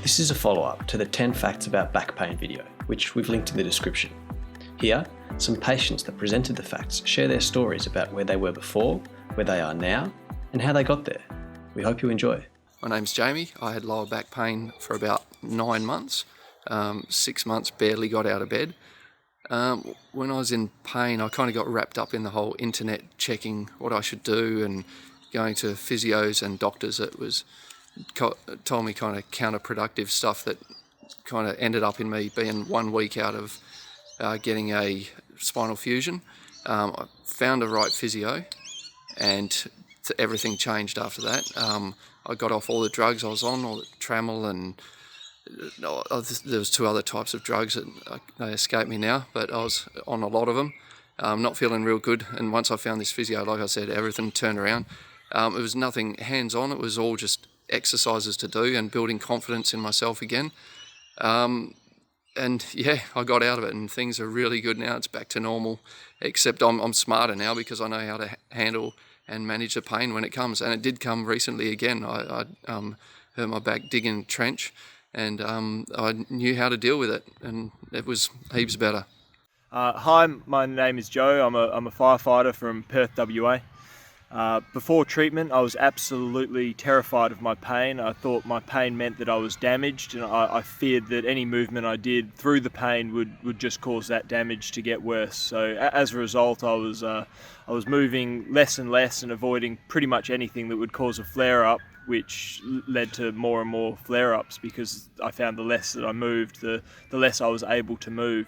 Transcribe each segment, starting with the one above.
This is a follow-up to the 10 facts about back pain video, which we've linked in the description. Here, some patients that presented the facts share their stories about where they were before, where they are now, and how they got there. We hope you enjoy. My name's Jamie. I had lower back pain for about 9 months. 6 months barely got out of bed. When I was in pain, I kind of got wrapped up in the whole internet checking what I should do and going to physios and doctors that was told me kind of counterproductive stuff that kind of ended up in me being 1 week out of getting a spinal fusion. I found the right physio and everything changed after that. I got off all the drugs I was on, all the Tramal, and there was 2 other types of drugs that they escape me now, but I was on a lot of them, not feeling real good. And once I found this physio, like I said, everything turned around. It was nothing hands-on, it was all just exercises to do and building confidence in myself again. And yeah, I got out of it and things are really good now. It's back to normal, except I'm smarter now because I know how to handle and manage the pain when it comes. And it did come recently again. I hurt my back digging a trench, and I knew how to deal with it, and it was heaps better. Hi, my name is Joe. I'm a firefighter from Perth, WA. Before treatment, I was absolutely terrified of my pain. I thought my pain meant that I was damaged, and I feared that any movement I did through the pain would just cause that damage to get worse. So as a result, I was moving less and less and avoiding pretty much anything that would cause a flare-up, which led to more and more flare-ups because I found the less that I moved, the less I was able to move.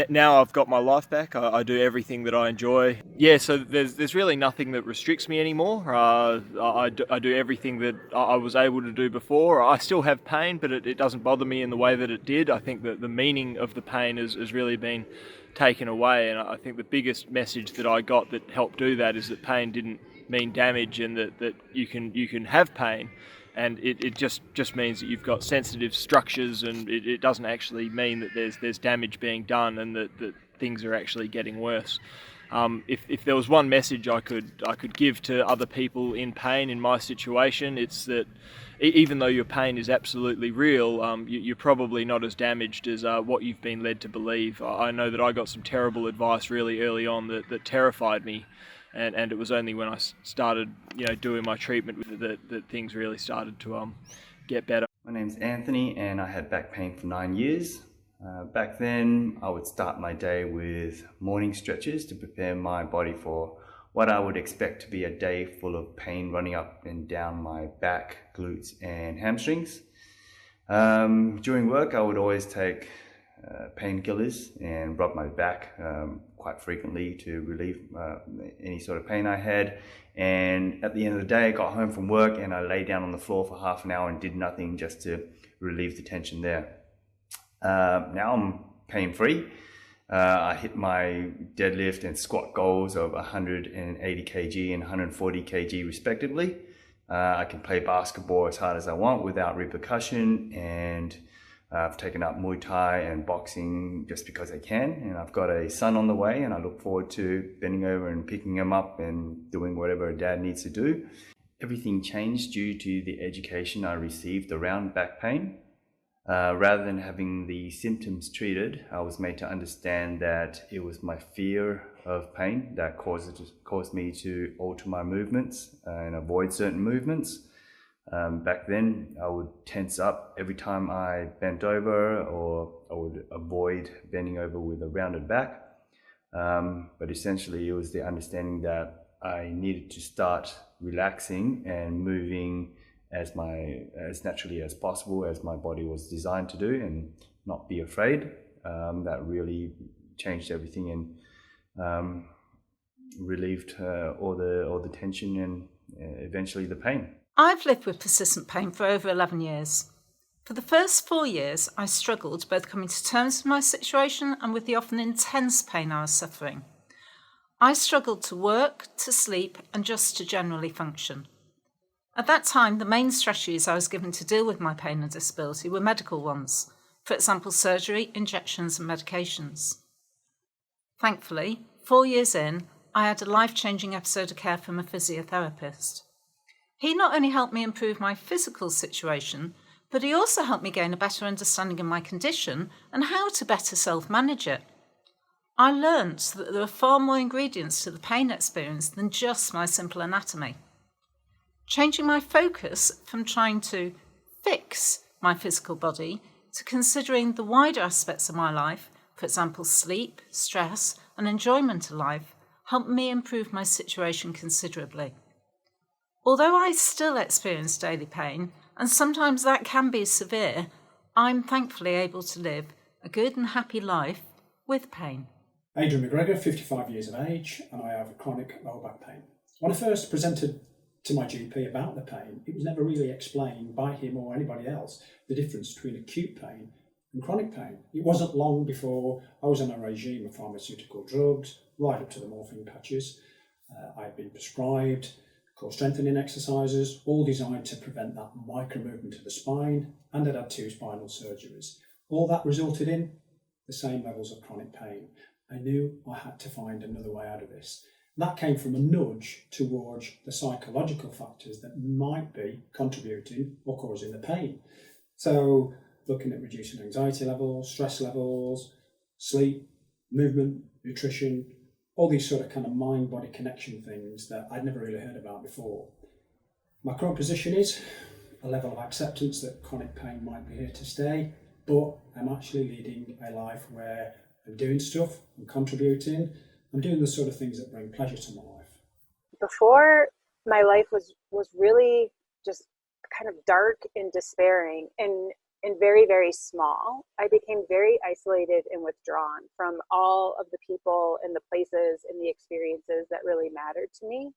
Now I've got my life back. I do everything that I enjoy. Yeah, so there's really nothing that restricts me anymore. I do everything that I was able to do before. I still have pain, but it doesn't bother me in the way that it did. I think that the meaning of the pain has really been taken away, and I think the biggest message that I got that helped do that is that pain didn't mean damage, and that you can have pain. And it just means that you've got sensitive structures, and it doesn't actually mean that there's damage being done and that things are actually getting worse. If there was one message I could give to other people in pain in my situation, it's that even though your pain is absolutely real, you're probably not as damaged as what you've been led to believe. I know that I got some terrible advice really early on that terrified me. And it was only when I started, doing my treatment that things really started to get better. My name's Anthony, and I had back pain for 9 years. Back then, I would start my day with morning stretches to prepare my body for what I would expect to be a day full of pain running up and down my back, glutes, and hamstrings. During work, I would always take painkillers and rub my back quite frequently to relieve any sort of pain I had. And at the end of the day, I got home from work and I lay down on the floor for half an hour and did nothing just to relieve the tension there. Now I'm pain-free. I hit my deadlift and squat goals of 180 kg and 140 kg respectively. I can play basketball as hard as I want without repercussion, and I've taken up Muay Thai and boxing just because I can, and I've got a son on the way, and I look forward to bending over and picking him up and doing whatever a dad needs to do. Everything changed due to the education I received around back pain. Rather than having the symptoms treated, I was made to understand that it was my fear of pain that caused me to alter my movements and avoid certain movements. Back then, I would tense up every time I bent over, or I would avoid bending over with a rounded back. But essentially, it was the understanding that I needed to start relaxing and moving as naturally as possible, as my body was designed to do, and not be afraid. That really changed everything and relieved all the tension and eventually the pain. I've lived with persistent pain for over 11 years. For the first 4 years, I struggled both coming to terms with my situation and with the often intense pain I was suffering. I struggled to work, to sleep, and just to generally function. At that time, the main strategies I was given to deal with my pain and disability were medical ones, for example, surgery, injections, and medications. Thankfully, 4 years in, I had a life-changing episode of care from a physiotherapist. He not only helped me improve my physical situation, But he also helped me gain a better understanding of my condition and how to better self-manage it. I learnt that there are far more ingredients to the pain experience than just my simple anatomy. Changing my focus from trying to fix my physical body to considering the wider aspects of my life, for example sleep, stress and enjoyment of life, helped me improve my situation considerably. Although I still experience daily pain, and sometimes that can be severe, I'm thankfully able to live a good and happy life with pain. Adrian McGregor, 55 years of age, and I have chronic lower back pain. When I first presented to my GP about the pain, it was never really explained by him or anybody else the difference between acute pain and chronic pain. It wasn't long before I was on a regime of pharmaceutical drugs, right up to the morphine patches. I had been prescribed core strengthening exercises, all designed to prevent that micro movement of the spine, and I'd had 2 spinal surgeries. All that resulted in the same levels of chronic pain. I knew I had to find another way out of this. That came from a nudge towards the psychological factors that might be contributing or causing the pain. So looking at reducing anxiety levels, stress levels, sleep, movement, nutrition, all these sort of kind of mind-body connection things that I'd never really heard about before. My current position is a level of acceptance that chronic pain might be here to stay, but I'm actually leading a life where I'm doing stuff, I'm contributing, I'm doing the sort of things that bring pleasure to my life. Before, my life was really just kind of dark and despairing and very, very small. I became very isolated and withdrawn from all of the people and the places and the experiences that really mattered to me.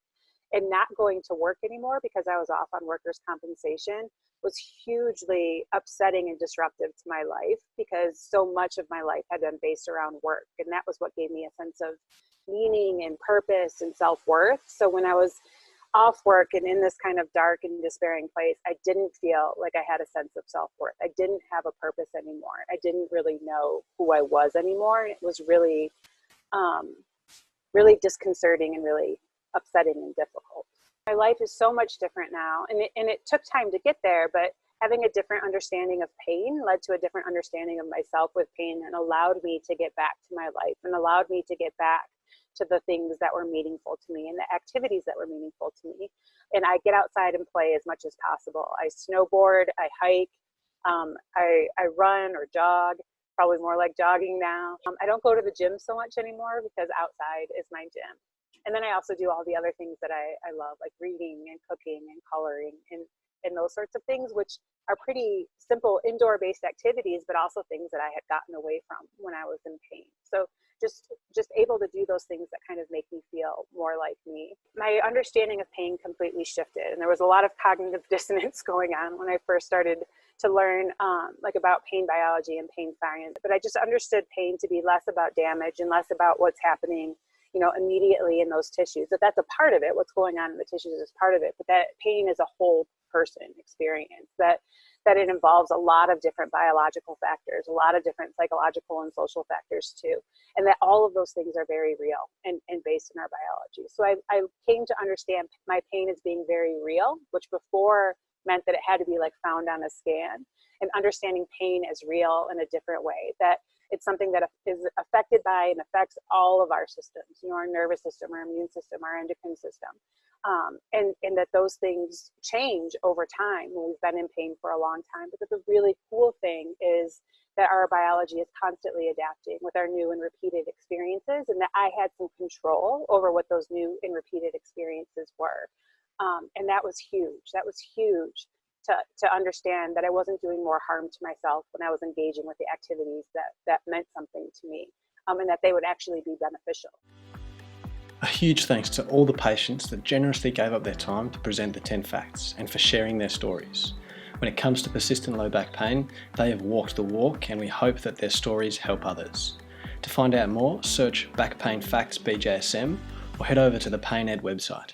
And not going to work anymore because I was off on workers' compensation was hugely upsetting and disruptive to my life, because so much of my life had been based around work. And that was what gave me a sense of meaning and purpose and self-worth. So when I was off work and in this kind of dark and despairing place, I didn't feel like I had a sense of self-worth. I didn't have a purpose anymore. I didn't really know who I was anymore. And it was really, really disconcerting and really upsetting and difficult. My life is so much different now, and it took time to get there, but having a different understanding of pain led to a different understanding of myself with pain, and allowed me to get back to my life and allowed me to get back to the things that were meaningful to me and the activities that were meaningful to me. And I get outside and play as much as possible. I snowboard, I hike, I run or jog, probably more like jogging now. I don't go to the gym so much anymore because outside is my gym. And then I also do all the other things that I love, like reading and cooking and coloring and those sorts of things, which are pretty simple indoor-based activities, but also things that I had gotten away from when I was in pain. So just able to do those things that kind of make me feel more like me. My understanding of pain completely shifted, and there was a lot of cognitive dissonance going on when I first started to learn about pain biology and pain science. But I just understood pain to be less about damage and less about what's happening immediately in those tissues. That's a part of it. What's going on in the tissues is part of it, but that pain is a whole person experience, that it involves a lot of different biological factors, a lot of different psychological and social factors too, and that all of those things are very real and based in our biology. So I came to understand my pain as being very real, which before meant that it had to be like found on a scan, and understanding pain as real in a different way, that it's something that is affected by and affects all of our systems, our nervous system, our immune system, our endocrine system. And that those things change over time when we've been in pain for a long time. But the really cool thing is that our biology is constantly adapting with our new and repeated experiences, and that I had some control over what those new and repeated experiences were. And that was huge. That was huge. To understand that I wasn't doing more harm to myself when I was engaging with the activities that meant something to me, and that they would actually be beneficial. A huge thanks to all the patients that generously gave up their time to present the 10 facts and for sharing their stories. When it comes to persistent low back pain, they have walked the walk, and we hope that their stories help others. To find out more, search Back Pain Facts BJSM or head over to the Pain Ed website.